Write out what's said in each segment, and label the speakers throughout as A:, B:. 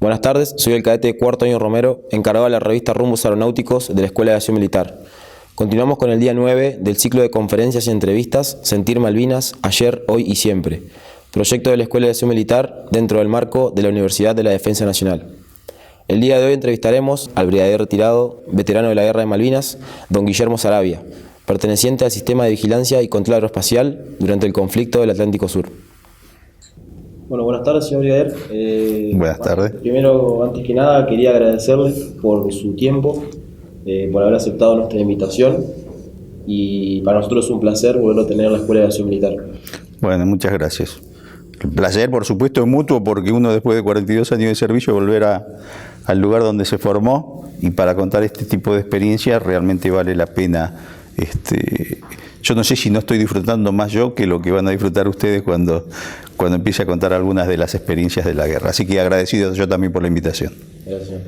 A: Buenas tardes, soy el cadete de cuarto año Romero, encargado de la revista Rumbos Aeronáuticos de la Escuela de Aviación Militar. Continuamos con el día 9 del ciclo de conferencias y entrevistas Sentir Malvinas, ayer, hoy y siempre, proyecto de la Escuela de Aviación Militar dentro del marco de la Universidad de la Defensa Nacional. El día de hoy entrevistaremos al brigadier retirado, veterano de la Guerra de Malvinas, don Guillermo Saravia, perteneciente al Sistema de Vigilancia y Control Aeroespacial durante el conflicto del Atlántico Sur.
B: Bueno, buenas tardes, señor brigadier.
C: Buenas tardes.
B: Primero, antes que nada, quería agradecerle por su tiempo, por haber aceptado nuestra invitación, y para nosotros es un placer volverlo a tener en la Escuela de Aviación Militar.
C: Bueno, muchas gracias. El placer, por supuesto, es mutuo, porque uno después de 42 años de servicio volver al lugar donde se formó, y para contar este tipo de experiencias realmente vale la pena. Yo no sé si no estoy disfrutando más yo que lo que van a disfrutar ustedes cuando empiece a contar algunas de las experiencias de la guerra. Así que agradecido yo también por la invitación.
B: Gracias.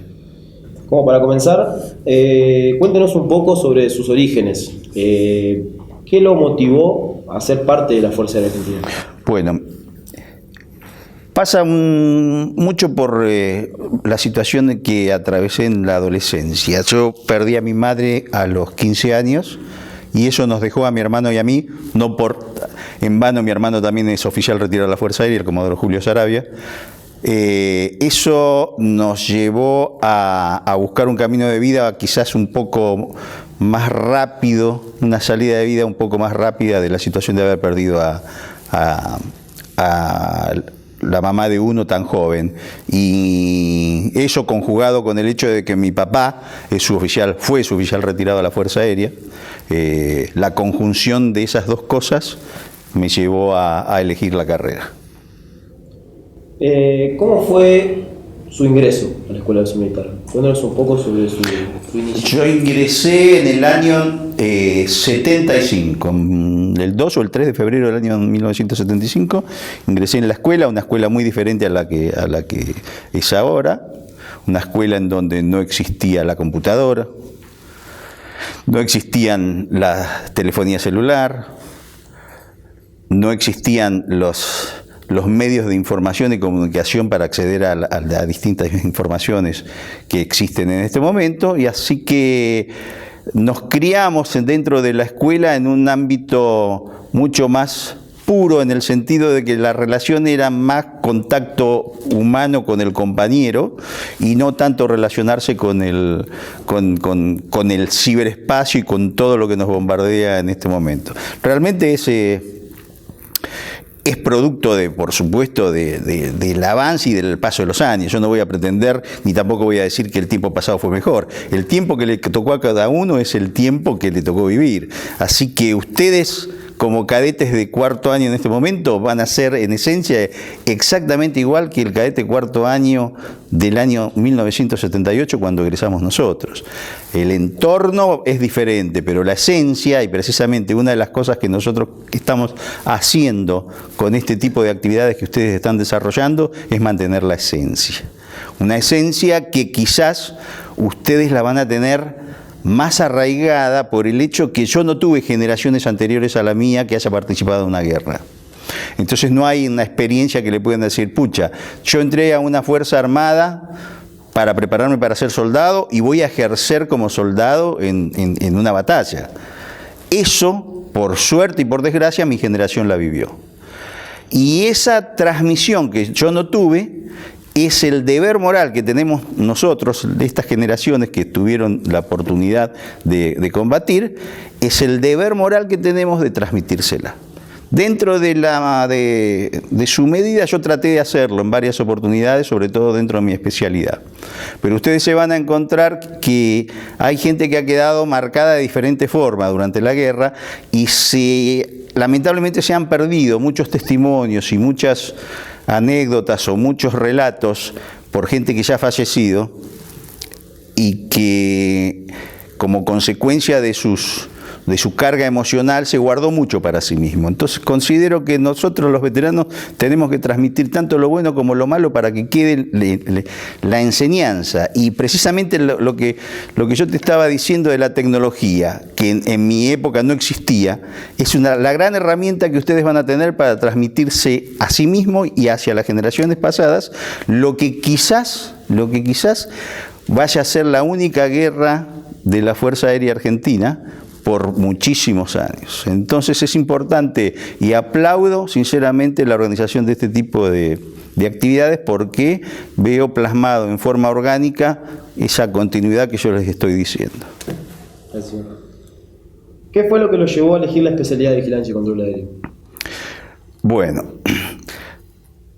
B: Como para comenzar, cuéntenos un poco sobre sus orígenes. ¿Qué lo motivó a ser parte de la Fuerza Aérea Argentina?
C: Bueno, pasa mucho por la situación que atravesé en la adolescencia. Yo perdí a mi madre a los 15 años y eso nos dejó a mi hermano y a mí, no por en vano. Mi hermano también es oficial retirado de la Fuerza Aérea, el comodoro Julio Saravia. Eso nos llevó a buscar un camino de vida quizás un poco más rápido, una salida de vida un poco más rápida de la situación de haber perdido a la mamá de uno tan joven, y eso conjugado con el hecho de que mi papá fue su oficial retirado de la Fuerza Aérea, la conjunción de esas dos cosas me llevó a elegir la carrera.
B: ¿Cómo fue su ingreso a la Escuela de Aviación Militar? Cuéntanos un poco sobre su inicio.
C: Yo ingresé en el año 75, el 2 o el 3 de febrero del año 1975, ingresé en la escuela, una escuela muy diferente a la que es ahora, una escuela en donde no existía la computadora, no existían la telefonía celular, no existían los medios de información y comunicación para acceder a distintas informaciones que existen en este momento, y así que nos criamos dentro de la escuela en un ámbito mucho más puro, en el sentido de que la relación era más contacto humano con el compañero y no tanto relacionarse con el ciberespacio y con todo lo que nos bombardea en este momento. Realmente es producto por supuesto, del avance y del paso de los años. Yo no voy a pretender, ni tampoco voy a decir que el tiempo pasado fue mejor. El tiempo que le tocó a cada uno es el tiempo que le tocó vivir. Así que ustedes, como cadetes de cuarto año en este momento, van a ser en esencia exactamente igual que el cadete cuarto año del año 1978 cuando egresamos nosotros. El entorno es diferente, pero la esencia, y precisamente una de las cosas que nosotros estamos haciendo con este tipo de actividades que ustedes están desarrollando, es mantener la esencia. Una esencia que quizás ustedes la van a tener más arraigada por el hecho que yo no tuve generaciones anteriores a la mía que haya participado en una guerra. Entonces no hay una experiencia que le puedan decir, pucha, yo entré a una fuerza armada para prepararme para ser soldado y voy a ejercer como soldado en una batalla. Eso, por suerte y por desgracia, mi generación la vivió. Y esa transmisión que yo no tuve es el deber moral que tenemos nosotros, de estas generaciones que tuvieron la oportunidad de combatir, es el deber moral que tenemos de transmitírsela. Dentro de su medida yo traté de hacerlo en varias oportunidades, sobre todo dentro de mi especialidad. Pero ustedes se van a encontrar que hay gente que ha quedado marcada de diferente forma durante la guerra y lamentablemente se han perdido muchos testimonios y muchas anécdotas o muchos relatos por gente que ya ha fallecido y que como consecuencia de sus de su carga emocional, se guardó mucho para sí mismo. Entonces considero que nosotros los veteranos tenemos que transmitir tanto lo bueno como lo malo para que quede la enseñanza. Y precisamente lo que yo te estaba diciendo de la tecnología, que en mi época no existía, es la gran herramienta que ustedes van a tener para transmitirse a sí mismos y hacia las generaciones pasadas lo que quizás vaya a ser la única guerra de la Fuerza Aérea Argentina por muchísimos años. Entonces es importante y aplaudo sinceramente la organización de este tipo de actividades porque veo plasmado en forma orgánica esa continuidad que yo les estoy diciendo.
B: Gracias. ¿Qué fue lo que lo llevó a elegir la especialidad de vigilancia y control aéreo?
C: Bueno,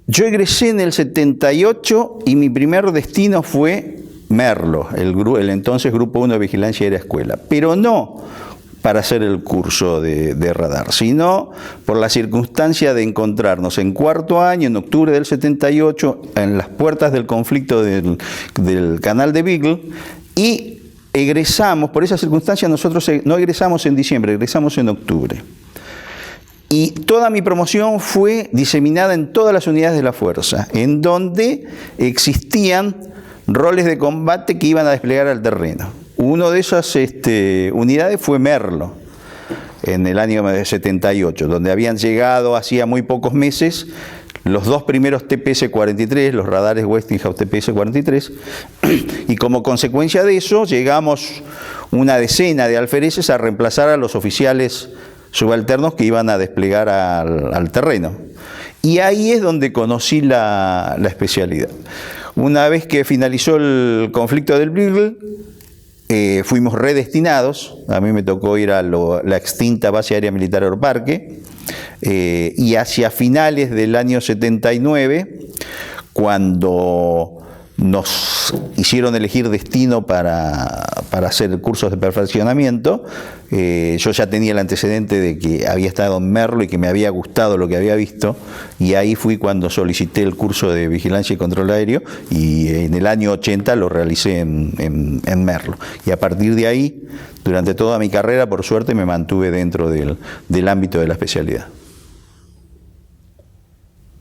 C: yo egresé en el 78 y mi primer destino fue Merlo, el entonces Grupo 1 de Vigilancia Aérea Escuela, pero no para hacer el curso de radar, sino por la circunstancia de encontrarnos en cuarto año, en octubre del 78, en las puertas del conflicto del canal de Beagle, y egresamos, por esa circunstancia nosotros no egresamos en diciembre, egresamos en octubre. Y toda mi promoción fue diseminada en todas las unidades de la fuerza, en donde existían roles de combate que iban a desplegar al terreno. Uno de esas unidades fue Merlo, en el año 78, donde habían llegado hacía muy pocos meses los dos primeros TPS-43, los radares Westinghouse TPS-43, y como consecuencia de eso llegamos una decena de alfereces a reemplazar a los oficiales subalternos que iban a desplegar al terreno. Y ahí es donde conocí la especialidad. Una vez que finalizó el conflicto del Beagle, fuimos redestinados. A mí me tocó ir a la extinta base aérea militar Aeroparque, y hacia finales del año 79, cuando nos hicieron elegir destino para hacer cursos de perfeccionamiento, yo ya tenía el antecedente de que había estado en Merlo y que me había gustado lo que había visto, y ahí fui cuando solicité el curso de vigilancia y control aéreo, y en el año 80 lo realicé en Merlo. Y a partir de ahí, durante toda mi carrera, por suerte, me mantuve dentro del ámbito de la especialidad.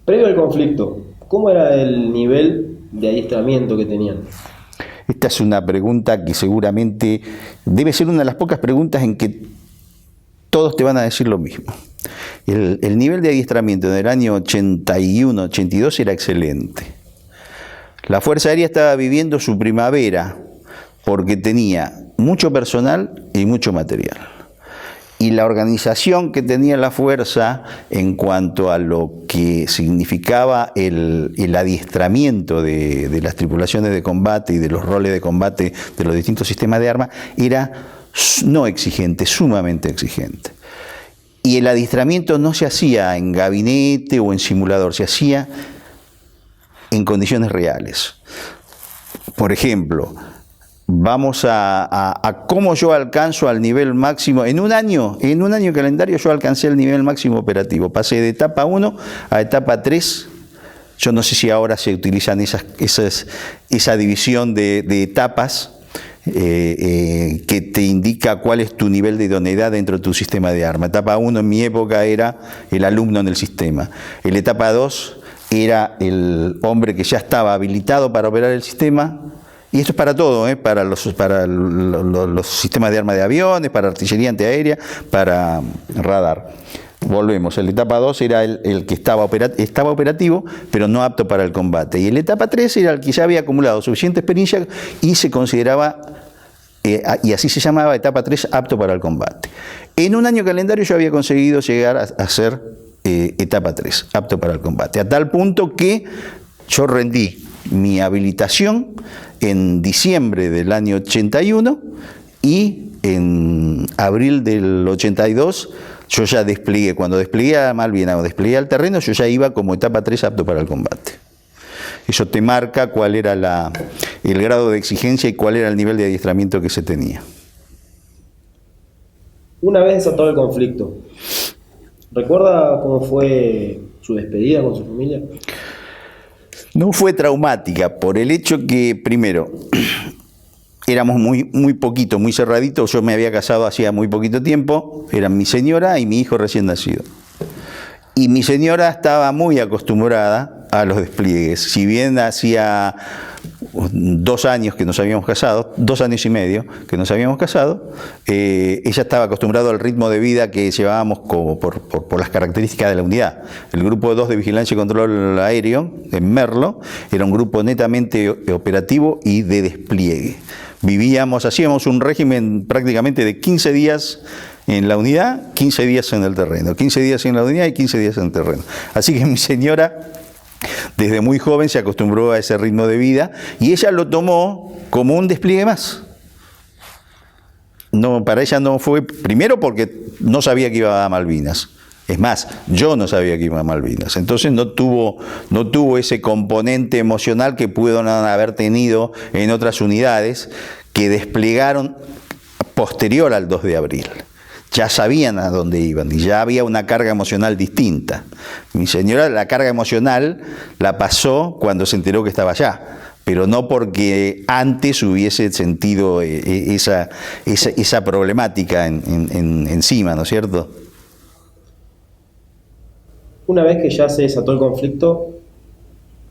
B: Previo al conflicto, ¿cómo era el nivel de adiestramiento que tenían?
C: Esta es una pregunta que seguramente debe ser una de las pocas preguntas en que todos te van a decir lo mismo. El nivel de adiestramiento en el año 81-82 era excelente. La Fuerza Aérea estaba viviendo su primavera porque tenía mucho personal y mucho material. Y la organización que tenía la Fuerza en cuanto a lo que significaba el adiestramiento de las tripulaciones de combate y de los roles de combate de los distintos sistemas de armas era no exigente, sumamente exigente. Y el adiestramiento no se hacía en gabinete o en simulador, se hacía en condiciones reales. Por ejemplo, vamos a cómo yo alcanzo al nivel máximo. En un año calendario yo alcancé el nivel máximo operativo. Pasé de etapa 1 a etapa 3. Yo no sé si ahora se utilizan esa división de etapas que te indica cuál es tu nivel de idoneidad dentro de tu sistema de arma. Etapa 1 en mi época era el alumno en el sistema. En la etapa 2 era el hombre que ya estaba habilitado para operar el sistema. Y esto es para todo, para los sistemas de arma de aviones, para artillería antiaérea, para radar. Volvemos, en la etapa 2 era el que estaba operativo, pero no apto para el combate. Y en la etapa 3 era el que ya había acumulado suficiente experiencia y se consideraba, y así se llamaba, etapa 3 apto para el combate. En un año calendario yo había conseguido llegar a ser etapa 3, apto para el combate, a tal punto que yo rendí mi habilitación en diciembre del año 81 y en abril del 82 yo ya desplegué, cuando desplegué a Malvinas o desplegué al terreno, yo ya iba como etapa 3 apto para el combate. Eso te marca cuál era el grado de exigencia y cuál era el nivel de adiestramiento que se tenía.
B: Una vez desatado el conflicto, ¿recuerda cómo fue su despedida con su familia?
C: No fue traumática por el hecho que, primero, éramos muy poquito, muy cerraditos. Yo me había casado hacía muy poquito tiempo, eran mi señora y mi hijo recién nacido. Y mi señora estaba muy acostumbrada a los despliegues. Si bien hacía 2 años que nos habíamos casado, 2 años y medio que nos habíamos casado, ella estaba acostumbrada al ritmo de vida que llevábamos por las características de la unidad. El grupo 2 de Vigilancia y Control Aéreo, en Merlo, era un grupo netamente operativo y de despliegue. Hacíamos un régimen prácticamente de 15 días en la unidad, 15 días en el terreno, 15 días en la unidad y 15 días en el terreno. Así que mi señora, desde muy joven, se acostumbró a ese ritmo de vida y ella lo tomó como un despliegue más. No, para ella no fue, primero porque no sabía que iba a Malvinas. Es más, yo no sabía que iba a Malvinas. Entonces no tuvo ese componente emocional que pudieron haber tenido en otras unidades que desplegaron posterior al 2 de abril. Ya sabían a dónde iban y ya había una carga emocional distinta. Mi señora la carga emocional la pasó cuando se enteró que estaba allá, pero no porque antes hubiese sentido esa problemática encima, ¿no es cierto?
B: Una vez que ya se desató el conflicto,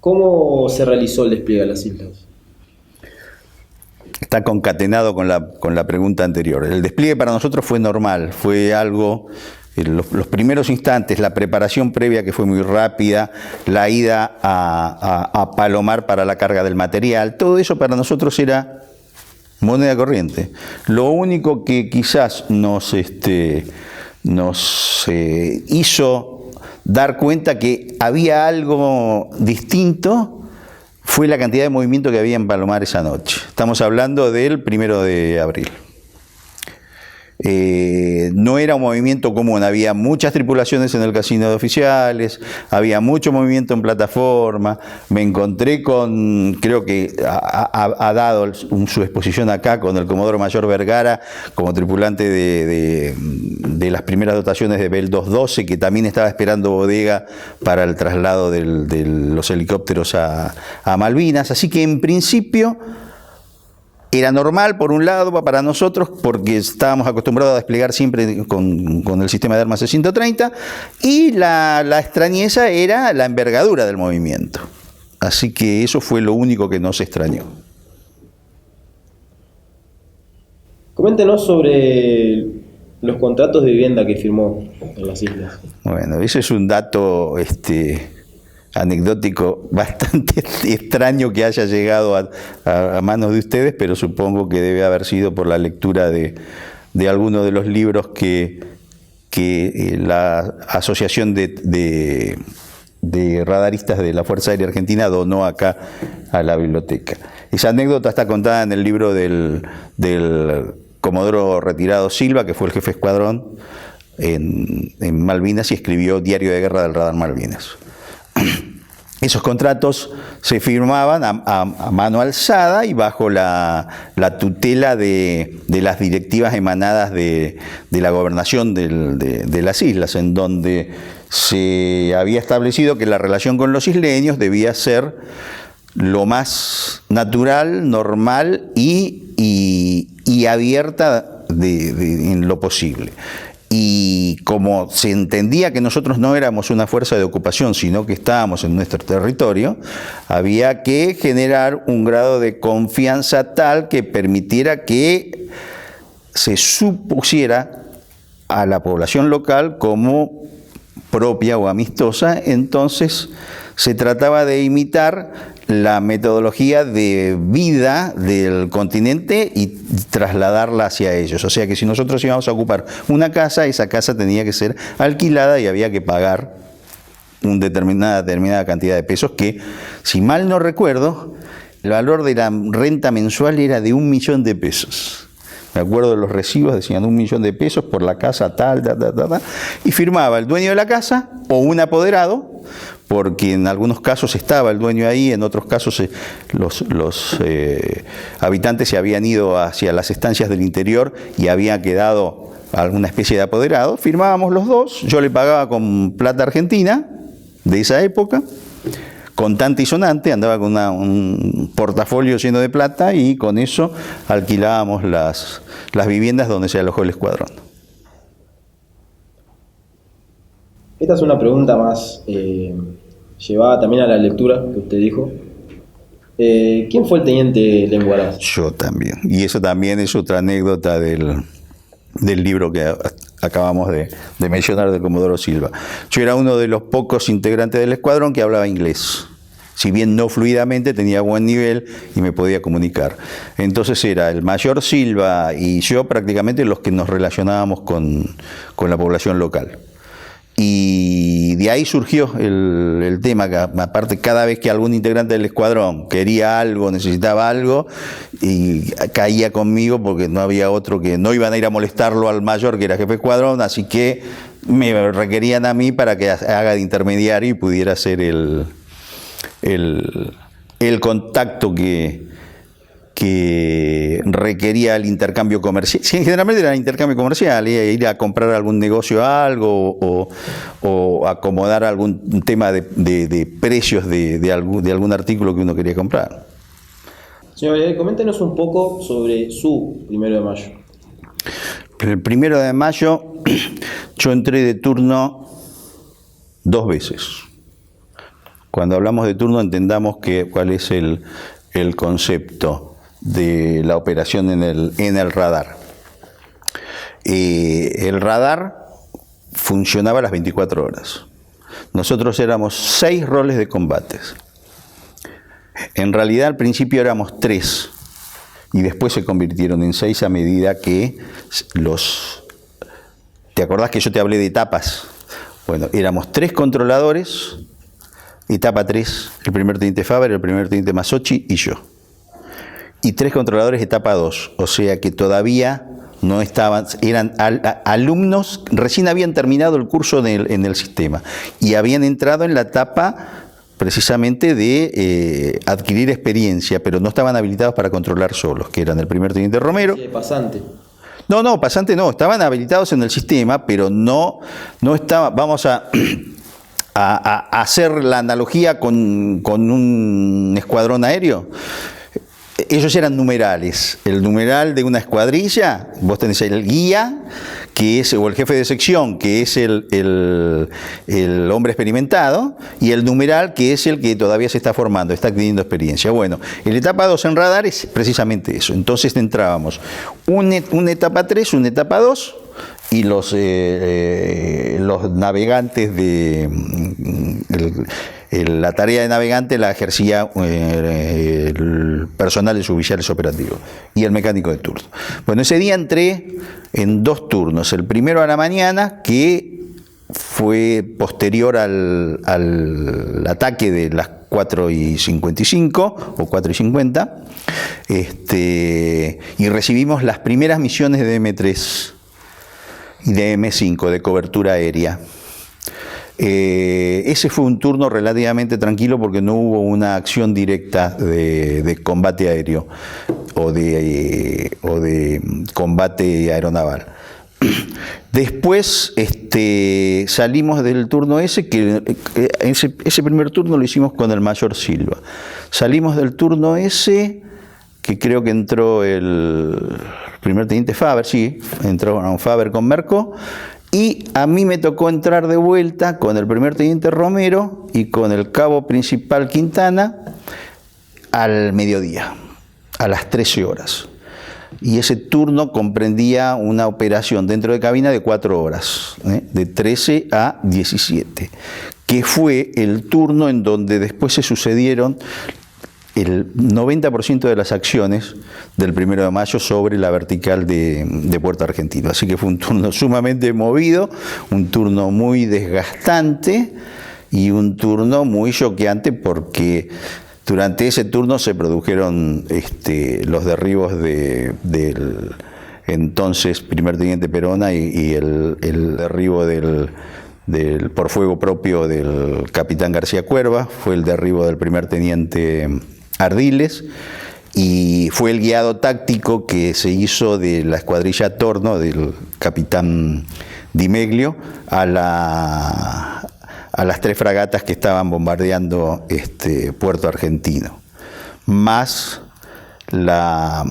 B: ¿cómo se realizó el despliegue a las islas?
C: Está concatenado con la pregunta anterior. El despliegue para nosotros fue normal, fue algo, los primeros instantes, la preparación previa que fue muy rápida, la ida a Palomar para la carga del material, todo eso para nosotros era moneda corriente. Lo único que quizás nos hizo dar cuenta que había algo distinto fue la cantidad de movimiento que había en Palomar esa noche. Estamos hablando del 1 de abril. No era un movimiento común, había muchas tripulaciones en el casino de oficiales, había mucho movimiento en plataforma. Me encontré con, creo que ha dado su exposición acá con el Comodoro Mayor Vergara como tripulante de las primeras dotaciones de Bell 212, que también estaba esperando bodega para el traslado de los helicópteros a Malvinas. Así que en principio era normal, por un lado, para nosotros, porque estábamos acostumbrados a desplegar siempre con el sistema de armas C-130, y la extrañeza era la envergadura del movimiento. Así que eso fue lo único que nos extrañó.
B: Coméntenos sobre los contratos de vivienda que firmó en las islas.
C: Bueno, ese es un dato anecdótico bastante extraño que haya llegado a manos de ustedes, pero supongo que debe haber sido por la lectura de alguno de los libros que la Asociación de Radaristas de la Fuerza Aérea Argentina donó acá a la biblioteca. Esa anécdota está contada en el libro del Comodoro retirado Silva, que fue el jefe de escuadrón en Malvinas y escribió Diario de Guerra del Radar Malvinas. Esos contratos se firmaban a mano alzada y bajo la tutela de las directivas emanadas de la gobernación de las islas, en donde se había establecido que la relación con los isleños debía ser lo más natural, normal y abierta en lo posible. Y como se entendía que nosotros no éramos una fuerza de ocupación, sino que estábamos en nuestro territorio, había que generar un grado de confianza tal que permitiera que se supusiera a la población local como propia o amistosa. Entonces se trataba de imitar la metodología de vida del continente y trasladarla hacia ellos. O sea que si nosotros íbamos a ocupar una casa, esa casa tenía que ser alquilada y había que pagar una determinada cantidad de pesos que, si mal no recuerdo, el valor de la renta mensual era de 1 millón de pesos. Me acuerdo de los recibos, decían 1 millón de pesos por la casa tal, y firmaba el dueño de la casa o un apoderado, porque en algunos casos estaba el dueño ahí, en otros casos los habitantes se habían ido hacia las estancias del interior y había quedado alguna especie de apoderado. Firmábamos los dos, yo le pagaba con plata argentina de esa época, contante y sonante, andaba con un portafolio lleno de plata y con eso alquilábamos las viviendas donde se alojó el escuadrón.
B: Esta es una pregunta más llevada también a la lectura que usted dijo. ¿Quién fue el teniente Lenguaraz?
C: Yo también. Y eso también es otra anécdota del libro que acabamos de mencionar de Comodoro Silva. Yo era uno de los pocos integrantes del escuadrón que hablaba inglés. Si bien no fluidamente, tenía buen nivel y me podía comunicar. Entonces era el mayor Silva y yo prácticamente los que nos relacionábamos con la población local. Y de ahí surgió el tema, que aparte cada vez que algún integrante del escuadrón quería algo, necesitaba algo, y caía conmigo porque no había otro, que no iban a ir a molestarlo al mayor que era jefe de escuadrón, así que me requerían a mí para que haga de intermediario y pudiera hacer el contacto que requería el intercambio comercial. Sí, generalmente era el intercambio comercial, ir a comprar algún negocio algo o acomodar algún tema de precios de algún artículo que uno quería comprar.
B: Señor, coméntenos un poco sobre su 1 de mayo.
C: El 1 de mayo yo entré de turno 2 veces. Cuando hablamos de turno entendamos cuál es el concepto de la operación en el radar. El radar funcionaba a las 24 horas. Nosotros éramos 6 roles de combates. En realidad al principio éramos 3 y después se convirtieron en 6 a medida que ¿te acordás que yo te hablé de etapas? Bueno, éramos 3 controladores, etapa 3, el primer teniente Faber, el primer teniente Masochi y yo. Y 3 controladores etapa 2, o sea que todavía no estaban, eran alumnos, recién habían terminado el curso en el sistema y habían entrado en la etapa precisamente de adquirir experiencia, pero no estaban habilitados para controlar solos, que eran el primer teniente Romero.
B: Sí, pasante.
C: No, pasante no, estaban habilitados en el sistema, pero no estaban, vamos a hacer la analogía con un escuadrón aéreo. Ellos eran numerales. El numeral de una escuadrilla, vos tenés el guía, que es, o el jefe de sección, que es el hombre experimentado, y el numeral, que es el que todavía se está formando, está adquiriendo experiencia. Bueno, el etapa 2 en radar es precisamente eso. Entonces entrábamos una etapa 3, una etapa 2, y los navegantes la tarea de navegante la ejercía el personal de suboficiales operativos y el mecánico de turno. Bueno, ese día entré en 2 turnos. El primero a la mañana, que fue posterior al ataque de las 4:55 o 4:50, y recibimos las primeras misiones de M3 y de M5 de cobertura aérea. Ese fue un turno relativamente tranquilo porque no hubo una acción directa de combate aéreo o de combate aeronaval. Después salimos del turno ese, que ese primer turno lo hicimos con el mayor Silva. Salimos del turno ese, que creo que entró el primer teniente Faber, sí, entró un Faber con Merco, y a mí me tocó entrar de vuelta con el primer teniente Romero y con el cabo principal Quintana al mediodía, a las 13 horas. Y ese turno comprendía una operación dentro de cabina de 4 horas, de 13 a 17, que fue el turno en donde después se sucedieron el 90% de las acciones del 1 de mayo sobre la vertical de Puerto Argentino. Así que fue un turno sumamente movido, un turno muy desgastante y un turno muy choqueante, porque durante ese turno se produjeron los derribos del entonces primer teniente Perona y el derribo por fuego propio del capitán García Cuerva, fue el derribo del primer teniente Ardiles, y fue el guiado táctico que se hizo de la escuadrilla Torno del capitán Di Meglio a las 3 fragatas que estaban bombardeando Puerto Argentino, más la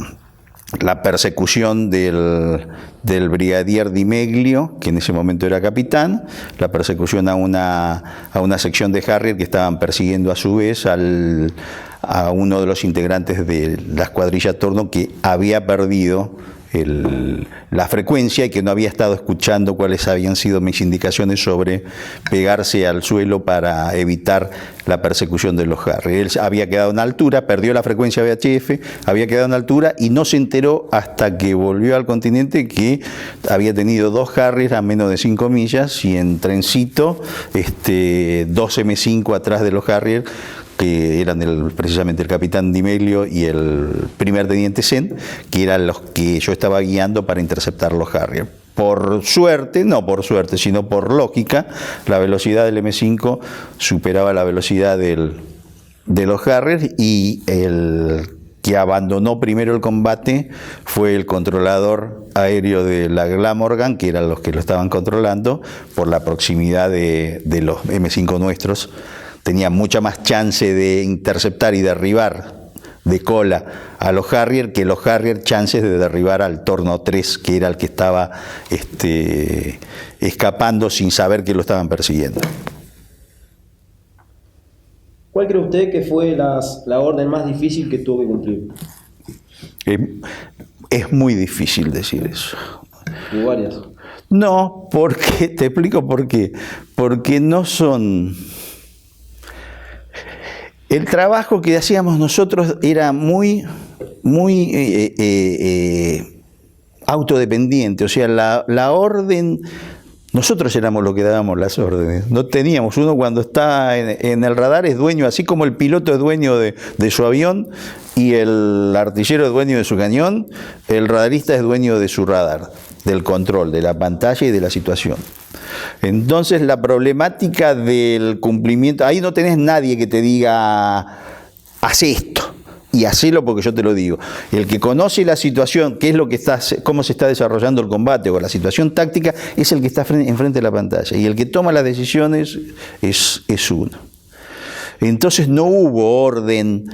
C: persecución del brigadier Di Meglio, que en ese momento era capitán, la persecución a una sección de Harrier que estaban persiguiendo a su vez a uno de los integrantes de la escuadrilla Torno, que había perdido la frecuencia y que no había estado escuchando cuáles habían sido mis indicaciones sobre pegarse al suelo para evitar la persecución de los Harrier. Él había quedado en altura, perdió la frecuencia VHF, había quedado en altura y no se enteró hasta que volvió al continente que había tenido 2 Harrier a menos de 5 millas y en trencito 2 M5 atrás de los Harrier, que eran precisamente el capitán Di Meglio y el primer teniente Sen, que eran los que yo estaba guiando para interceptar los Harrier. Por suerte, no por suerte, sino por lógica, la velocidad del M5 superaba la velocidad de los Harrier, y el que abandonó primero el combate fue el controlador aéreo de la Glamorgan, que eran los que lo estaban controlando, por la proximidad de los M5 nuestros. Tenía mucha más chance de interceptar y derribar de cola a los Harrier que los Harrier chances de derribar al Torno 3, que era el que estaba escapando sin saber que lo estaban persiguiendo.
B: ¿Cuál cree usted que fue la orden más difícil que tuvo que cumplir?
C: Es muy difícil decir eso.
B: Hubo varias.
C: No, porque te explico por qué. Porque no son... El trabajo que hacíamos nosotros era muy autodependiente, o sea, la orden, nosotros éramos los que dábamos las órdenes, no teníamos, uno cuando está en el radar es dueño, así como el piloto es dueño de su avión y el artillero es dueño de su cañón, el radarista es dueño de su radar, del control, de la pantalla y de la situación. Entonces la problemática del cumplimiento, ahí no tenés nadie que te diga, haz esto y hacelo porque yo te lo digo. El que conoce la situación, qué es lo que cómo se está desarrollando el combate o la situación táctica, es el que está enfrente de la pantalla, y el que toma las decisiones es uno. Entonces no hubo orden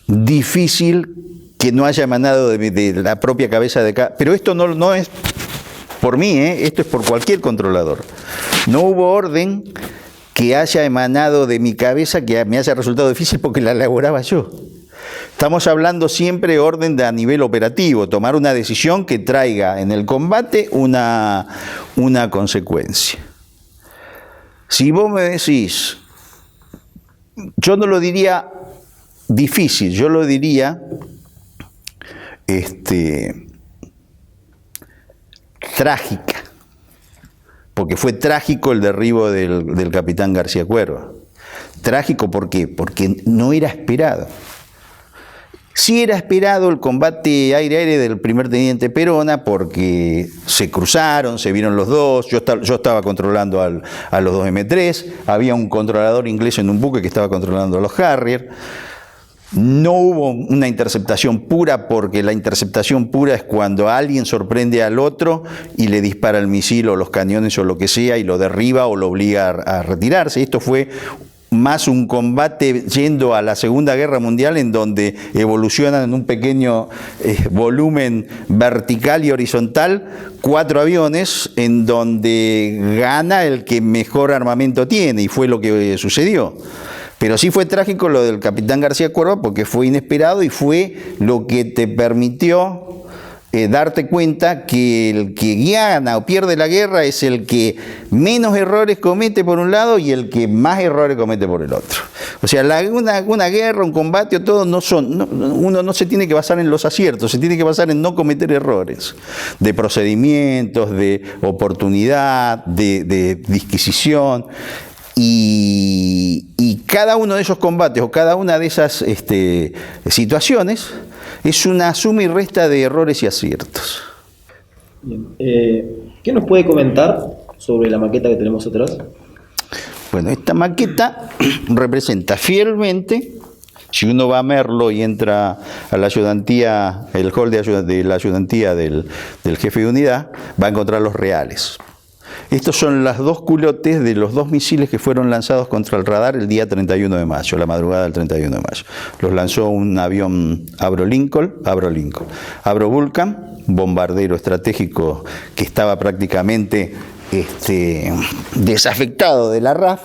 C: difícil que no haya emanado de la propia cabeza de cada... Pero esto no es por mí, esto es por cualquier controlador. No hubo orden que haya emanado de mi cabeza que me haya resultado difícil porque la elaboraba yo. Estamos hablando siempre orden a nivel operativo, tomar una decisión que traiga en el combate una consecuencia. Si vos me decís, yo no lo diría difícil, yo lo diría trágica, porque fue trágico el derribo del capitán García Cuerva. Trágico, ¿por qué? Porque no era esperado. Sí era esperado el combate aire-aire del primer teniente Perona, porque se cruzaron, se vieron los dos, yo estaba controlando a los 2 M3, había un controlador inglés en un buque que estaba controlando a los Harrier. No hubo una interceptación pura, porque la interceptación pura es cuando alguien sorprende al otro y le dispara el misil o los cañones o lo que sea y lo derriba o lo obliga a retirarse. Esto fue más un combate yendo a la Segunda Guerra Mundial, en donde evolucionan en un pequeño volumen vertical y horizontal 4 aviones, en donde gana el que mejor armamento tiene, y fue lo que sucedió. Pero sí fue trágico lo del capitán García Cuerva, porque fue inesperado y fue lo que te permitió darte cuenta que el que gana o pierde la guerra es el que menos errores comete por un lado y el que más errores comete por el otro. O sea, una guerra, un combate o todo, uno no se tiene que basar en los aciertos, se tiene que basar en no cometer errores de procedimientos, de oportunidad, de disquisición. Y cada uno de esos combates o cada una de esas situaciones es una suma y resta de errores y aciertos.
B: Bien. ¿Qué nos puede comentar sobre la maqueta que tenemos atrás?
C: Bueno, esta maqueta representa fielmente, si uno va a Merlo y entra a la ayudantía, el hall de la ayudantía del jefe de unidad, va a encontrar los reales. Estos son las dos culotes de los dos misiles que fueron lanzados contra el radar el día 31 de mayo, la madrugada del 31 de mayo. Los lanzó un avión Avro Vulcan, bombardero estratégico que estaba prácticamente desafectado de la RAF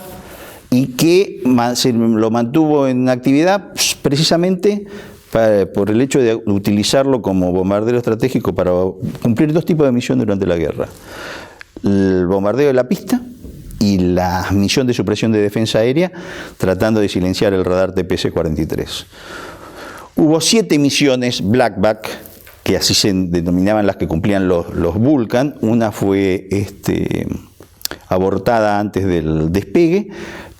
C: y que lo mantuvo en actividad precisamente por el hecho de utilizarlo como bombardero estratégico para cumplir dos tipos de misiones durante la guerra: el bombardeo de la pista y la misión de supresión de defensa aérea, tratando de silenciar el radar TPS-43. Hubo 7 misiones Blackback, que así se denominaban las que cumplían los Vulcan. Una fue abortada antes del despegue,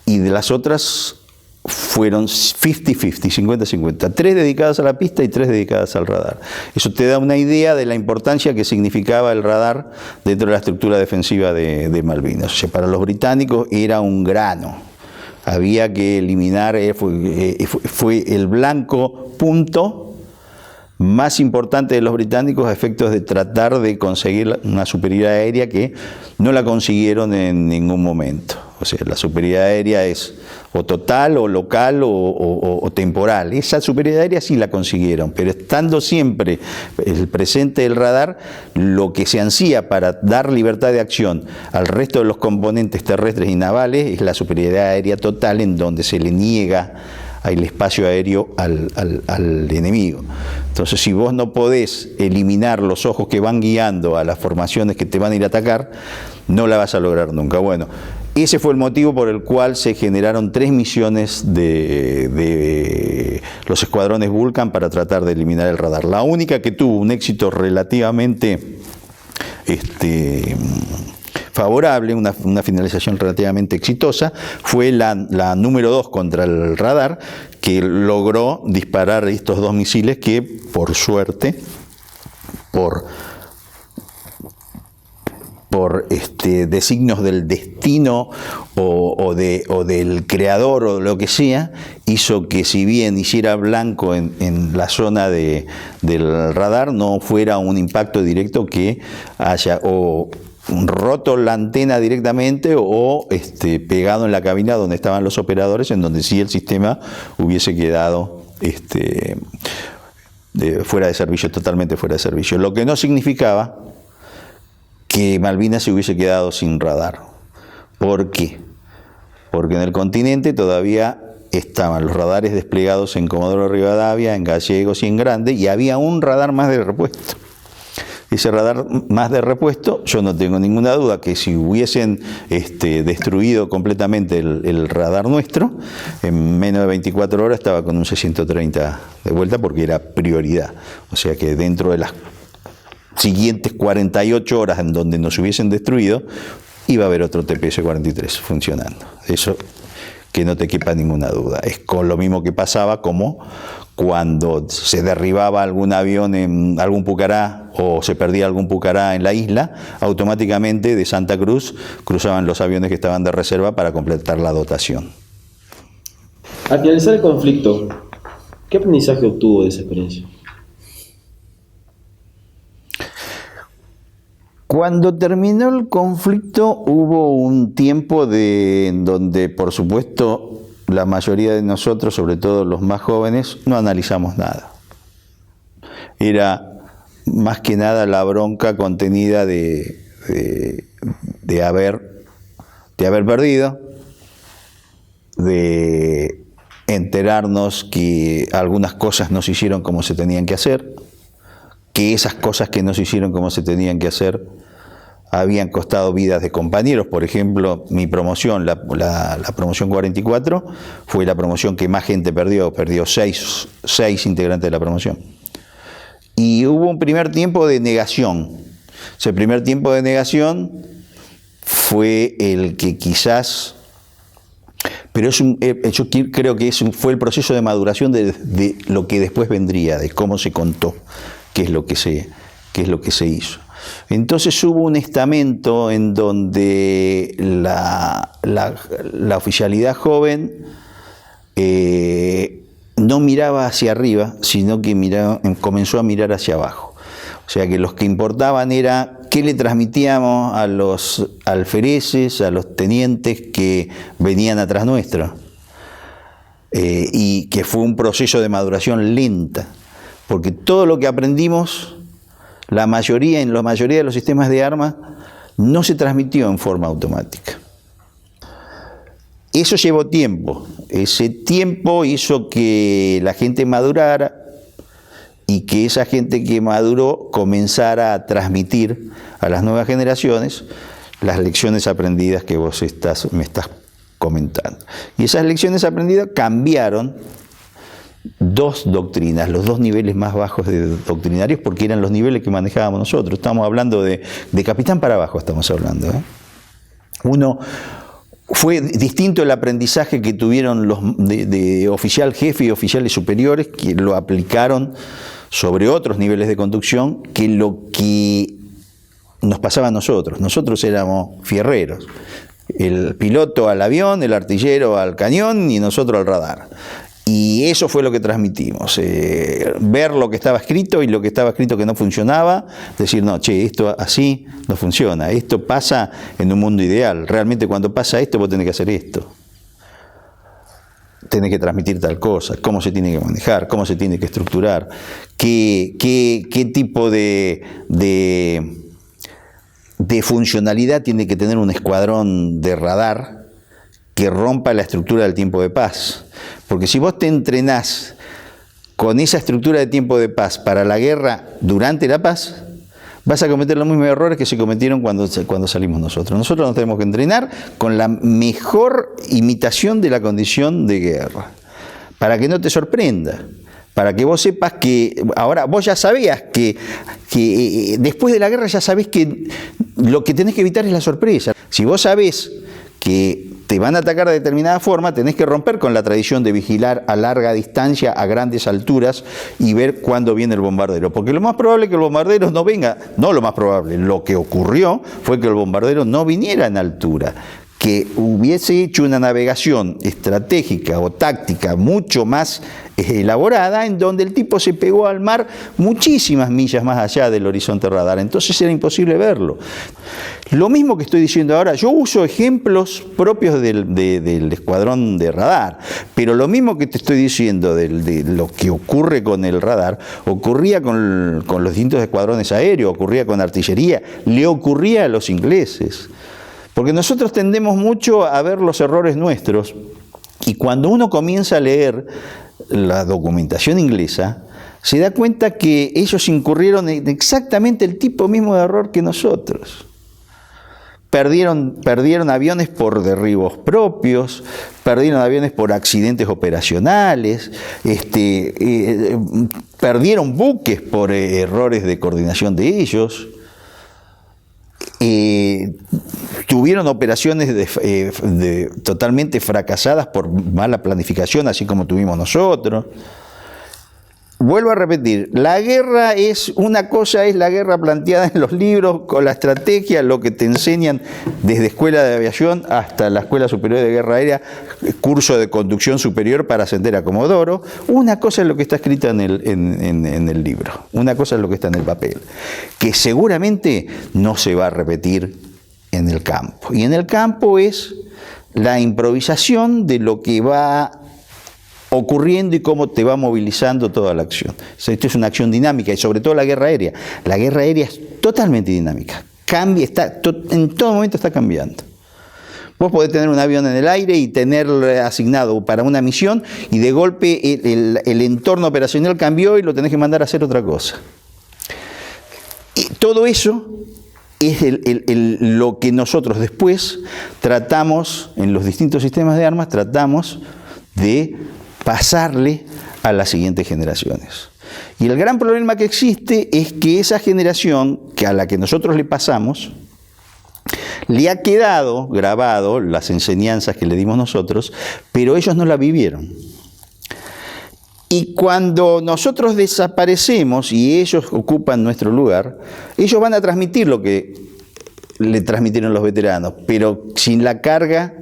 C: y de las otras fueron 50-50, 50-50, 3 dedicadas a la pista y 3 dedicadas al radar. Eso te da una idea de la importancia que significaba el radar dentro de la estructura defensiva de Malvinas. O sea, para los británicos era un grano, había que eliminar, fue el blanco punto más importante de los británicos a efectos de tratar de conseguir una superioridad aérea que no la consiguieron en ningún momento. O sea, la superioridad aérea es o total, o local, o temporal. Esa superioridad aérea sí la consiguieron, pero estando siempre el presente del radar, lo que se ansía para dar libertad de acción al resto de los componentes terrestres y navales es la superioridad aérea total, en donde se le niega el espacio aéreo al enemigo. Entonces, si vos no podés eliminar los ojos que van guiando a las formaciones que te van a ir a atacar, no la vas a lograr nunca. Bueno, ese fue el motivo por el cual se generaron 3 misiones de los escuadrones Vulcan para tratar de eliminar el radar. La única que tuvo un éxito relativamente favorable, una finalización relativamente exitosa, fue la número 2 contra el radar, que logró disparar estos 2 misiles que, por suerte, por designios del destino o del creador o lo que sea, hizo que, si bien hiciera blanco en la zona del radar, no fuera un impacto directo que haya o roto la antena directamente o pegado en la cabina donde estaban los operadores, en donde sí el sistema hubiese quedado fuera de servicio, totalmente fuera de servicio. Lo que no significaba que Malvinas se hubiese quedado sin radar. ¿Por qué? Porque en el continente todavía estaban los radares desplegados en Comodoro Rivadavia, en Gallegos y en Grande, y había un radar más de repuesto. Ese radar más de repuesto, yo no tengo ninguna duda que si hubiesen destruido completamente el radar nuestro, en menos de 24 horas estaba con un C-130 de vuelta, porque era prioridad. O sea que dentro de las siguientes 48 horas en donde nos hubiesen destruido, iba a haber otro TPS-43 funcionando. Eso que no te quepa ninguna duda. Es con lo mismo que pasaba como cuando se derribaba algún avión en algún pucará o se perdía algún pucará en la isla, automáticamente de Santa Cruz cruzaban los aviones que estaban de reserva para completar la dotación.
B: Al finalizar el conflicto, ¿qué aprendizaje obtuvo de esa experiencia?
C: Cuando terminó el conflicto hubo un tiempo en donde, por supuesto, la mayoría de nosotros, sobre todo los más jóvenes, no analizamos nada. Era más que nada la bronca contenida de haber perdido, de enterarnos que algunas cosas no se hicieron como se tenían que hacer, que esas cosas que no se hicieron como se tenían que hacer habían costado vidas de compañeros. Por ejemplo, mi promoción, la promoción 44, fue la promoción que más gente perdió 6 integrantes de la promoción. Y hubo un primer tiempo de negación. Ese primer tiempo de negación fue el que quizás, pero yo creo que fue el proceso de maduración de lo que después vendría, de cómo se contó, qué es lo que se hizo. Entonces hubo un estamento en donde la oficialidad joven no miraba hacia arriba, sino que comenzó a mirar hacia abajo. O sea que los que importaban era ¿qué le transmitíamos a los alfereces, a los tenientes que venían atrás nuestro? Y que fue un proceso de maduración lenta, porque todo lo que aprendimos, en la mayoría de los sistemas de armas, no se transmitió en forma automática. Eso llevó tiempo. Ese tiempo hizo que la gente madurara y que esa gente que maduró comenzara a transmitir a las nuevas generaciones las lecciones aprendidas que vos me estás comentando. Y esas lecciones aprendidas cambiaron dos doctrinas, los dos niveles más bajos de doctrinarios, porque eran los niveles que manejábamos nosotros. Estamos hablando de capitán para abajo, estamos hablando, ¿eh? Uno, fue distinto el aprendizaje que tuvieron los de oficial jefe y oficiales superiores, que lo aplicaron sobre otros niveles de conducción, que lo que nos pasaba a nosotros. Nosotros éramos fierreros. El piloto al avión, el artillero al cañón y nosotros al radar. Y eso fue lo que transmitimos, ver lo que estaba escrito y lo que estaba escrito que no funcionaba, decir, no, che, esto así no funciona, esto pasa en un mundo ideal, realmente cuando pasa esto vos tenés que hacer esto, tenés que transmitir tal cosa, cómo se tiene que manejar, cómo se tiene que estructurar, qué tipo de funcionalidad tiene que tener un escuadrón de radar que rompa la estructura del tiempo de paz. Porque si vos te entrenás con esa estructura de tiempo de paz para la guerra durante la paz, vas a cometer los mismos errores que se cometieron cuando salimos nosotros. Nosotros nos tenemos que entrenar con la mejor imitación de la condición de guerra, para que no te sorprenda, para que vos sepas que, ahora vos ya sabías que después de la guerra ya sabés que lo que tenés que evitar es la sorpresa. Si vos sabés que te van a atacar de determinada forma, tenés que romper con la tradición de vigilar a larga distancia, a grandes alturas, y ver cuándo viene el bombardero. Porque lo más probable es que el bombardero no venga, no lo más probable, lo que ocurrió fue que el bombardero no viniera en altura, que hubiese hecho una navegación estratégica o táctica mucho más elaborada, en donde el tipo se pegó al mar muchísimas millas más allá del horizonte radar, entonces era imposible verlo. Lo mismo que estoy diciendo ahora, yo uso ejemplos propios del escuadrón de radar, pero lo mismo que te estoy diciendo de lo que ocurre con el radar, ocurría con los distintos escuadrones aéreos, ocurría con artillería, le ocurría a los ingleses. Porque nosotros tendemos mucho a ver los errores nuestros, y cuando uno comienza a leer la documentación inglesa, se da cuenta que ellos incurrieron en exactamente el tipo mismo de error que nosotros. Perdieron aviones por derribos propios, perdieron aviones por accidentes operacionales, perdieron buques por errores de coordinación de ellos. Tuvieron operaciones totalmente fracasadas por mala planificación, así como tuvimos nosotros. Vuelvo a repetir, la guerra una cosa es la guerra planteada en los libros, con la estrategia, lo que te enseñan desde escuela de aviación hasta la Escuela Superior de Guerra Aérea, curso de conducción superior para ascender a comodoro. Una cosa es lo que está escrito en el libro, una cosa es lo que está en el papel, que seguramente no se va a repetir en el campo. Y en el campo es la improvisación de lo que va ocurriendo y cómo te va movilizando toda la acción. Esto es una acción dinámica, y sobre todo la guerra aérea. La guerra aérea es totalmente dinámica. Cambia, en todo momento está cambiando. Vos podés tener un avión en el aire y tenerlo asignado para una misión, y de golpe el entorno operacional cambió y lo tenés que mandar a hacer otra cosa. Y todo eso es lo que nosotros después tratamos, en los distintos sistemas de armas, tratamos de pasarle a las siguientes generaciones. Y el gran problema que existe es que esa generación a la que nosotros le pasamos, le ha quedado grabado las enseñanzas que le dimos nosotros, pero ellos no la vivieron. Y cuando nosotros desaparecemos y ellos ocupan nuestro lugar, ellos van a transmitir lo que le transmitieron los veteranos, pero sin la carga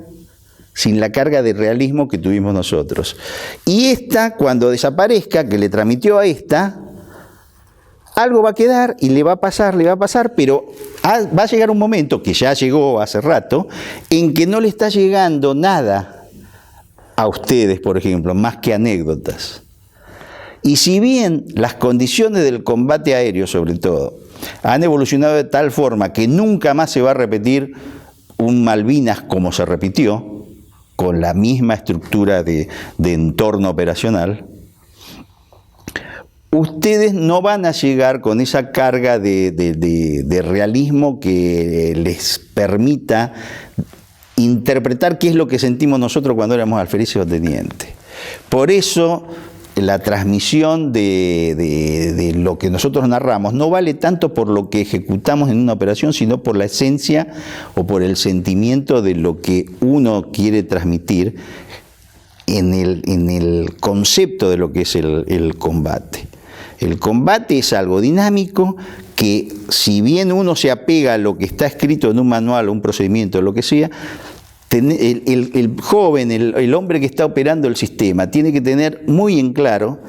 C: de realismo que tuvimos nosotros. Y esta, cuando desaparezca, que le transmitió a esta, algo va a quedar y le va a pasar, pero va a llegar un momento, que ya llegó hace rato, en que no le está llegando nada a ustedes, por ejemplo, más que anécdotas. Y si bien las condiciones del combate aéreo, sobre todo, han evolucionado de tal forma que nunca más se va a repetir un Malvinas como se repitió, con la misma estructura de entorno operacional, ustedes no van a llegar con esa carga de realismo que les permita interpretar qué es lo que sentimos nosotros cuando éramos alférices o tenientes. Por eso la transmisión de lo que nosotros narramos no vale tanto por lo que ejecutamos en una operación, sino por la esencia o por el sentimiento de lo que uno quiere transmitir en el concepto de lo que es el combate. El combate es algo dinámico que, si bien uno se apega a lo que está escrito en un manual o un procedimiento o lo que sea, el joven, el hombre que está operando el sistema, tiene que tener muy en claro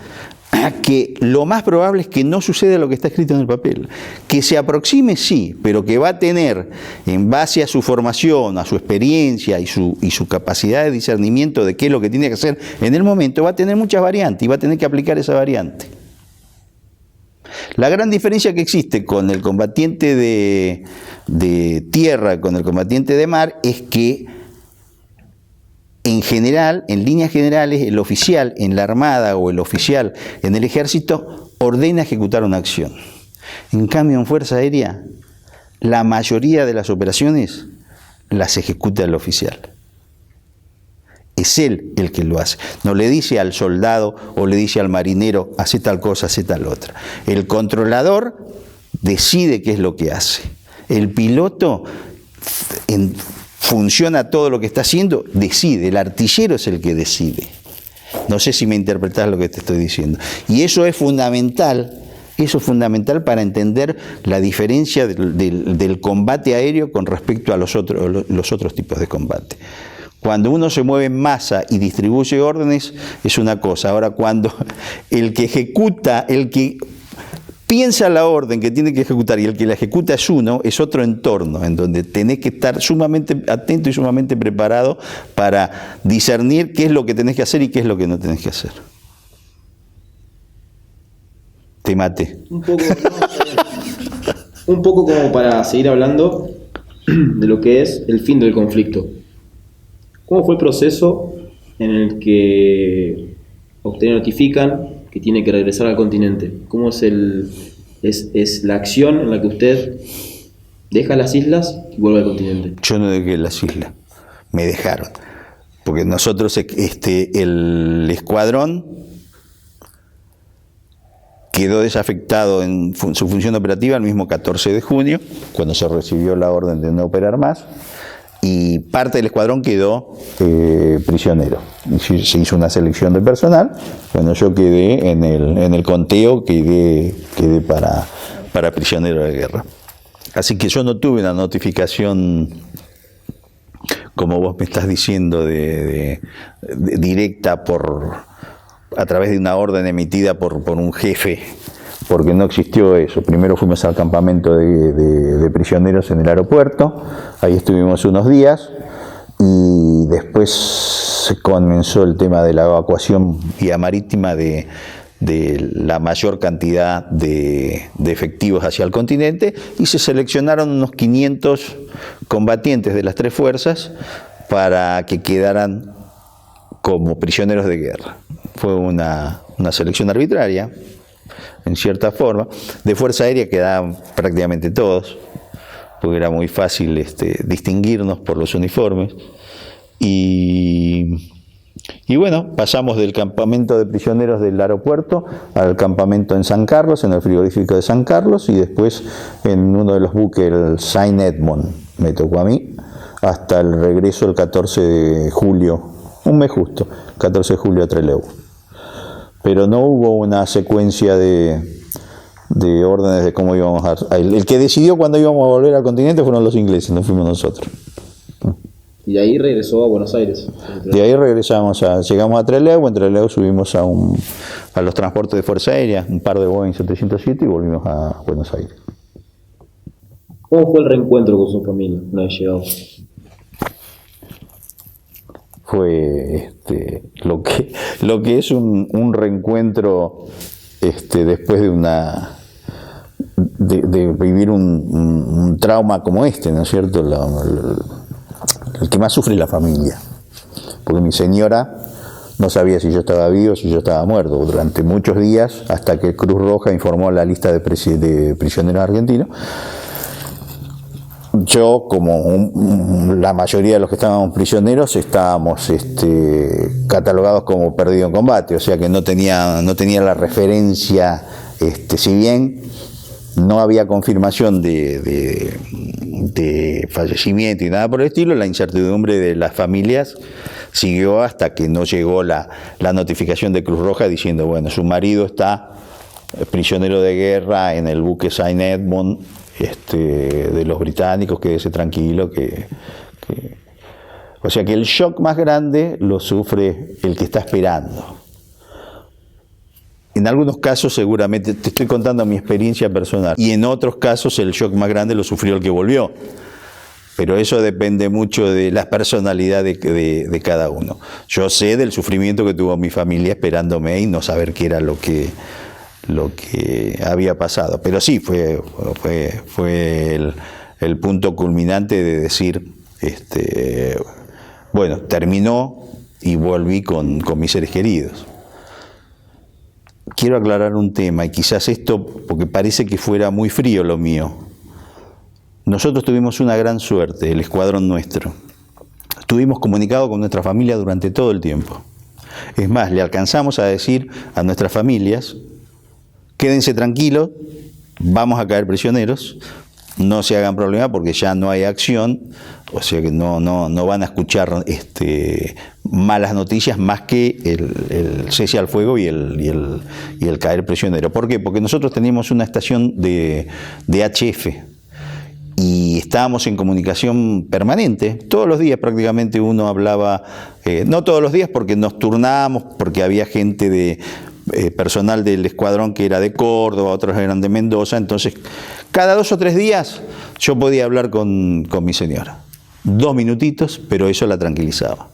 C: que lo más probable es que no suceda lo que está escrito en el papel. Que se aproxime, sí, pero que va a tener, en base a su formación, a su experiencia y su capacidad de discernimiento de qué es lo que tiene que hacer en el momento, va a tener muchas variantes y va a tener que aplicar esa variante. La gran diferencia que existe con el combatiente de tierra, con el combatiente de mar, es que en general, en líneas generales, el oficial en la Armada o el oficial en el Ejército ordena ejecutar una acción. En cambio, en Fuerza Aérea, la mayoría de las operaciones las ejecuta el oficial. Es él el que lo hace. No le dice al soldado o le dice al marinero, hace tal cosa, hace tal otra. El controlador decide qué es lo que hace. El piloto funciona todo lo que está haciendo, decide. El artillero es el que decide. No sé si me interpretás lo que te estoy diciendo. Y eso es fundamental. Eso es fundamental para entender la diferencia del combate aéreo con respecto a los otros tipos de combate. Cuando uno se mueve en masa y distribuye órdenes, es una cosa. Ahora, cuando el que ejecuta, el que piensa la orden que tiene que ejecutar y el que la ejecuta es uno, es otro entorno, en donde tenés que estar sumamente atento y sumamente preparado para discernir qué es lo que tenés que hacer y qué es lo que no tenés que hacer. Te maté.
B: Un poco como para seguir hablando de lo que es el fin del conflicto. ¿Cómo fue el proceso en el que a usted le notifican que tiene que regresar al continente? ¿Cómo es la acción en la que usted deja las islas y vuelve al continente?
C: Yo no dejé las islas, me dejaron. Porque nosotros, el escuadrón quedó desafectado en su función operativa el mismo 14 de junio, cuando se recibió la orden de no operar más. Y parte del escuadrón quedó prisionero. Se hizo una selección de personal. Bueno, yo quedé en el conteo, quedé para prisionero de guerra. Así que yo no tuve una notificación, como vos me estás diciendo, directa a través de una orden emitida por un jefe, porque no existió eso. Primero fuimos al campamento de prisioneros en el aeropuerto, ahí estuvimos unos días, y después se comenzó el tema de la evacuación vía marítima de la mayor cantidad de efectivos hacia el continente, y se seleccionaron unos 500 combatientes de las tres fuerzas para que quedaran como prisioneros de guerra. Fue una selección arbitraria, en cierta forma. De Fuerza Aérea quedaban prácticamente todos, porque era muy fácil distinguirnos por los uniformes. Y bueno, pasamos del campamento de prisioneros del aeropuerto al campamento en San Carlos, en el frigorífico de San Carlos, y después en uno de los buques, el Saint Edmond, me tocó a mí, hasta el regreso el 14 de julio, un mes justo, 14 de julio a Trelew. Pero no hubo una secuencia de órdenes de cómo íbamos a... El que decidió cuándo íbamos a volver al continente fueron los ingleses, no fuimos nosotros.
B: Y de ahí regresó a Buenos Aires.
C: De ahí llegamos a Trelew, en Trelew subimos a a los transportes de Fuerza Aérea, un par de Boeing 707 y volvimos a Buenos Aires.
B: ¿Cómo fue el reencuentro con su familia una vez llegado?
C: Fue lo que es un reencuentro después de vivir un trauma como este, ¿no es cierto? El que más sufre es la familia, porque mi señora no sabía si yo estaba vivo o si yo estaba muerto durante muchos días, hasta que Cruz Roja informó la lista de prisioneros argentinos. Yo, como la mayoría de los que estábamos prisioneros, estábamos catalogados como perdido en combate, o sea que no tenía la referencia, si bien no había confirmación de fallecimiento y nada por el estilo, la incertidumbre de las familias siguió hasta que no llegó la notificación de Cruz Roja diciendo, bueno, su marido está prisionero de guerra en el buque Saint Edmund, de los británicos, quédese tranquilo, o sea que el shock más grande lo sufre el que está esperando. En algunos casos seguramente, te estoy contando mi experiencia personal, y en otros casos el shock más grande lo sufrió el que volvió. Pero eso depende mucho de la personalidad de cada uno. Yo sé del sufrimiento que tuvo mi familia esperándome y no saber qué era lo que había pasado. Pero sí, fue el punto culminante de decir, bueno, terminó y volví con mis seres queridos. Quiero aclarar un tema, y quizás esto, porque parece que fuera muy frío lo mío. Nosotros tuvimos una gran suerte, el escuadrón nuestro. Estuvimos comunicados con nuestra familia durante todo el tiempo. Es más, le alcanzamos a decir a nuestras familias, quédense tranquilos, vamos a caer prisioneros, no se hagan problema porque ya no hay acción, o sea que no van a escuchar malas noticias más que el cese al fuego y el caer prisionero. ¿Por qué? Porque nosotros teníamos una estación de HF y estábamos en comunicación permanente, todos los días prácticamente uno hablaba, no todos los días porque nos turnábamos, porque había gente personal del escuadrón que era de Córdoba, otros eran de Mendoza, entonces cada 2 o 3 días yo podía hablar con mi señora. 2 minutitos, pero eso la tranquilizaba.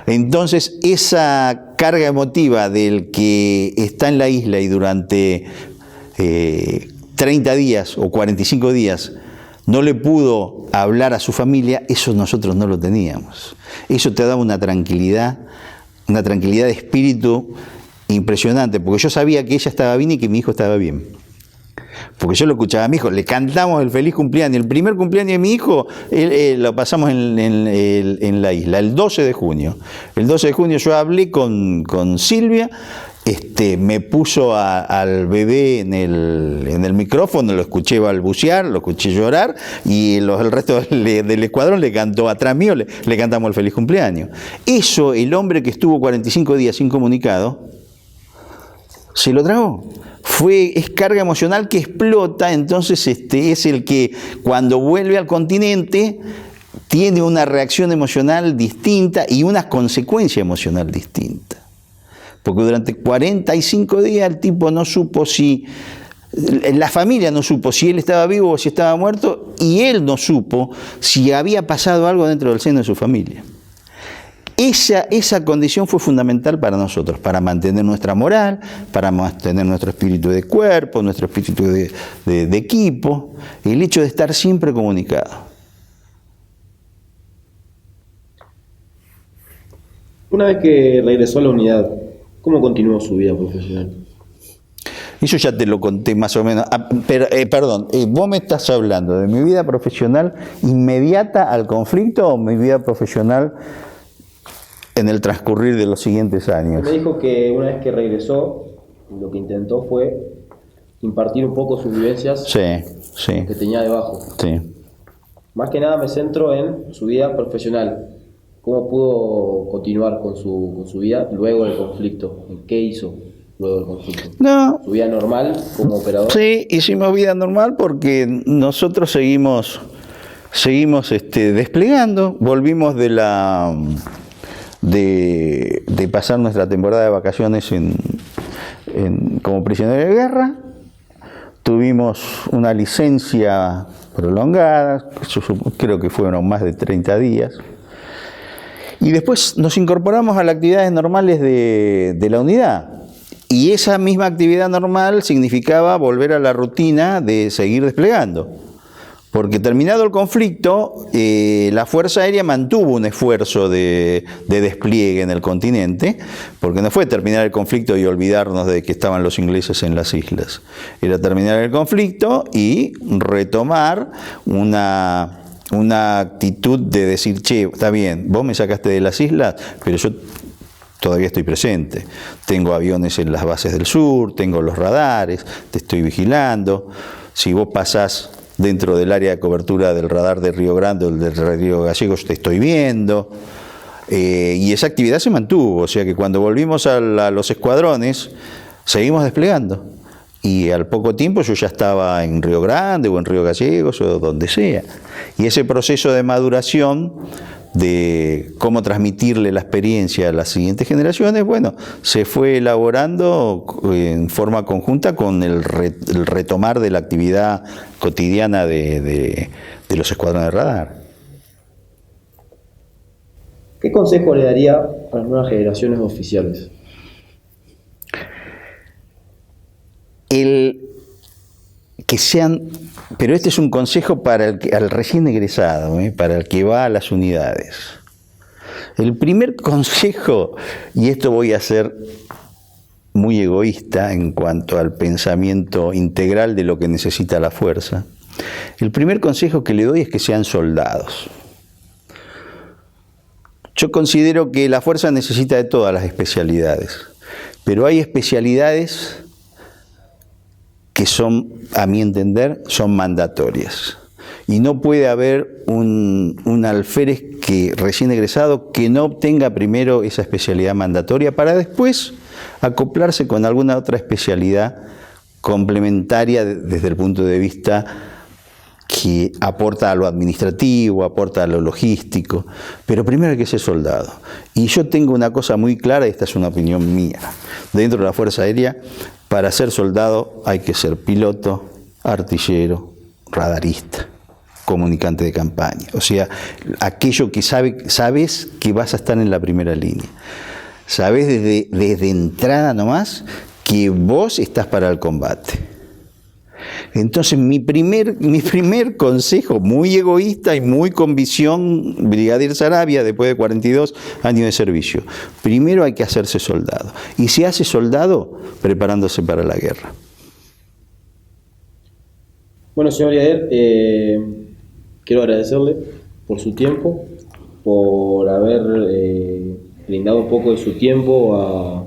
C: Entonces esa carga emotiva del que está en la isla y durante 30 días o 45 días no le pudo hablar a su familia, eso nosotros no lo teníamos. Eso te daba una tranquilidad de espíritu impresionante, porque yo sabía que ella estaba bien y que mi hijo estaba bien. Porque yo lo escuchaba a mi hijo, le cantamos el feliz cumpleaños. El primer cumpleaños de mi hijo lo pasamos en la isla, el 12 de junio. El 12 de junio yo hablé con Silvia, me puso al bebé en el micrófono, lo escuché balbucear, lo escuché llorar, y el resto del escuadrón le cantó atrás mío, le cantamos el feliz cumpleaños. Eso, el hombre que estuvo 45 días incomunicado, se lo tragó. Es carga emocional que explota, entonces es el que cuando vuelve al continente tiene una reacción emocional distinta y una consecuencia emocional distinta. Porque durante 45 días el tipo no supo la familia no supo si él estaba vivo o si estaba muerto, y él no supo si había pasado algo dentro del seno de su familia. Esa condición fue fundamental para nosotros, para mantener nuestra moral, para mantener nuestro espíritu de cuerpo, nuestro espíritu de equipo, el hecho de estar siempre comunicado.
B: Una vez que regresó a la unidad, ¿cómo continuó su vida profesional?
C: Eso ya te lo conté más o menos. Perdón, ¿vos me estás hablando de mi vida profesional inmediata al conflicto o mi vida profesional en el transcurrir de los siguientes años?
B: Me dijo que una vez que regresó, lo que intentó fue impartir un poco sus vivencias que tenía debajo.
C: Sí.
B: Más que nada me centro en su vida profesional. ¿Cómo pudo continuar con su vida luego del conflicto? ¿Qué hizo luego del conflicto?
C: No.
B: ¿Su vida normal como operador?
C: Sí, hicimos vida normal porque nosotros seguimos desplegando. Volvimos de pasar nuestra temporada de vacaciones como prisioneros de guerra, tuvimos una licencia prolongada, creo que fueron más de 30 días, y después nos incorporamos a las actividades normales de la unidad. Y esa misma actividad normal significaba volver a la rutina de seguir desplegando. Porque terminado el conflicto, la Fuerza Aérea mantuvo un esfuerzo de despliegue en el continente, porque no fue terminar el conflicto y olvidarnos de que estaban los ingleses en las islas. Era terminar el conflicto y retomar una actitud de decir, che, está bien, vos me sacaste de las islas, pero yo todavía estoy presente. Tengo aviones en las bases del sur, tengo los radares, te estoy vigilando. Si vos pasás dentro del área de cobertura del radar de Río Grande o del Río Gallegos, te estoy viendo. Y esa actividad se mantuvo, o sea que cuando volvimos a los escuadrones, seguimos desplegando. Y al poco tiempo yo ya estaba en Río Grande o en Río Gallegos o donde sea. Y ese proceso de maduración, de cómo transmitirle la experiencia a las siguientes generaciones, bueno, se fue elaborando en forma conjunta con el retomar de la actividad cotidiana de los escuadrones de radar.
B: ¿Qué consejo le daría a las nuevas generaciones de oficiales?
C: Que sean, pero este es un consejo para al recién egresado, para el que va a las unidades. El primer consejo, y esto voy a ser muy egoísta en cuanto al pensamiento integral de lo que necesita la fuerza, el primer consejo que le doy es que sean soldados. Yo considero que la fuerza necesita de todas las especialidades, pero hay especialidades que son, a mi entender, son mandatorias. Y no puede haber un alférez recién egresado que no obtenga primero esa especialidad mandatoria para después acoplarse con alguna otra especialidad complementaria desde el punto de vista que aporta a lo administrativo, aporta a lo logístico, pero primero hay que ser soldado. Y yo tengo una cosa muy clara, y esta es una opinión mía, dentro de la Fuerza Aérea, para ser soldado hay que ser piloto, artillero, radarista, comunicante de campaña. O sea, aquello que sabes que vas a estar en la primera línea. Sabes desde entrada nomás que vos estás para el combate. Entonces mi primer consejo, muy egoísta y muy con visión Brigadier Sarabia, después de 42 años de servicio, primero hay que hacerse soldado. Y se hace soldado preparándose para la guerra.
B: Bueno, señor Brigadier, quiero agradecerle por su tiempo, por haber brindado un poco de su tiempo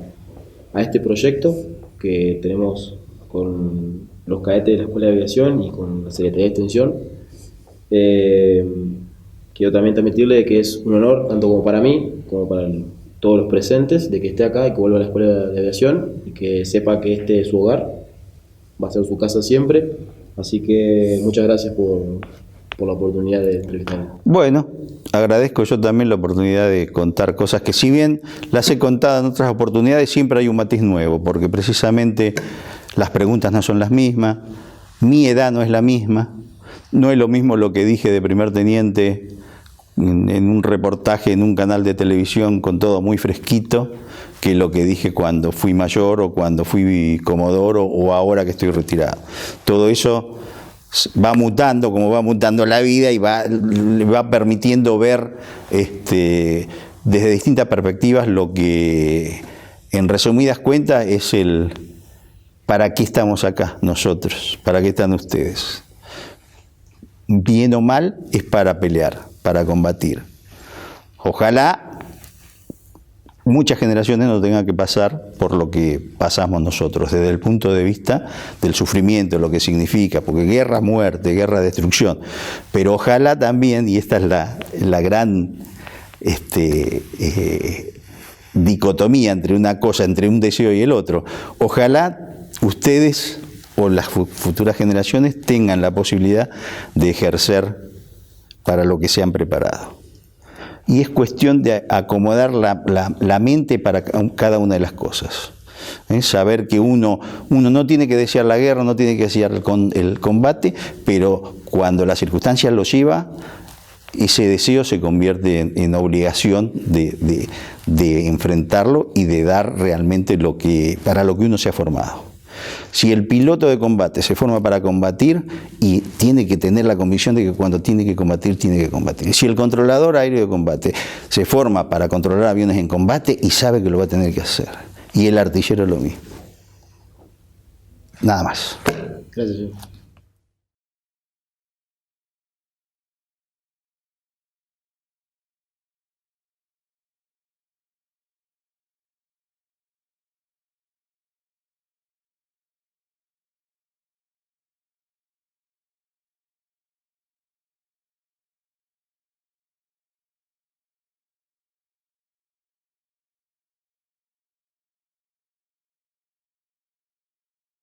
B: a este proyecto que tenemos con los cadetes de la Escuela de Aviación y con la Secretaría de Extensión. Quiero también transmitirle que es un honor, tanto como para mí, como para todos los presentes, de que esté acá y que vuelva a la Escuela de Aviación y que sepa que este es su hogar, va a ser su casa siempre. Así que muchas gracias por la oportunidad de entrevistarme.
C: Bueno, agradezco yo también la oportunidad de contar cosas que, si bien las he contado en otras oportunidades, siempre hay un matiz nuevo, porque precisamente las preguntas no son las mismas, mi edad no es la misma, no es lo mismo lo que dije de primer teniente en un reportaje en un canal de televisión con todo muy fresquito, que lo que dije cuando fui mayor o cuando fui comodoro o ahora que estoy retirado. Todo eso va mutando como va mutando la vida y le va permitiendo ver desde distintas perspectivas lo que, en resumidas cuentas, es ¿para qué estamos acá nosotros? ¿Para qué están ustedes? Bien o mal, es para pelear, para combatir. Ojalá muchas generaciones no tengan que pasar por lo que pasamos nosotros, desde el punto de vista del sufrimiento, lo que significa, porque guerra, muerte, guerra, destrucción. Pero ojalá también, y esta es la gran dicotomía entre una cosa, entre un deseo y el otro, ojalá ustedes o las futuras generaciones tengan la posibilidad de ejercer para lo que se han preparado. Y es cuestión de acomodar la mente para cada una de las cosas. Saber que uno no tiene que desear la guerra, no tiene que desear el combate, pero cuando la circunstancia lo lleva, ese deseo se convierte en obligación de enfrentarlo y de dar realmente para lo que uno se ha formado. Si el piloto de combate se forma para combatir y tiene que tener la convicción de que cuando tiene que combatir, tiene que combatir. Si el controlador aéreo de combate se forma para controlar aviones en combate y sabe que lo va a tener que hacer. Y el artillero lo mismo. Nada más.
B: Gracias, señor.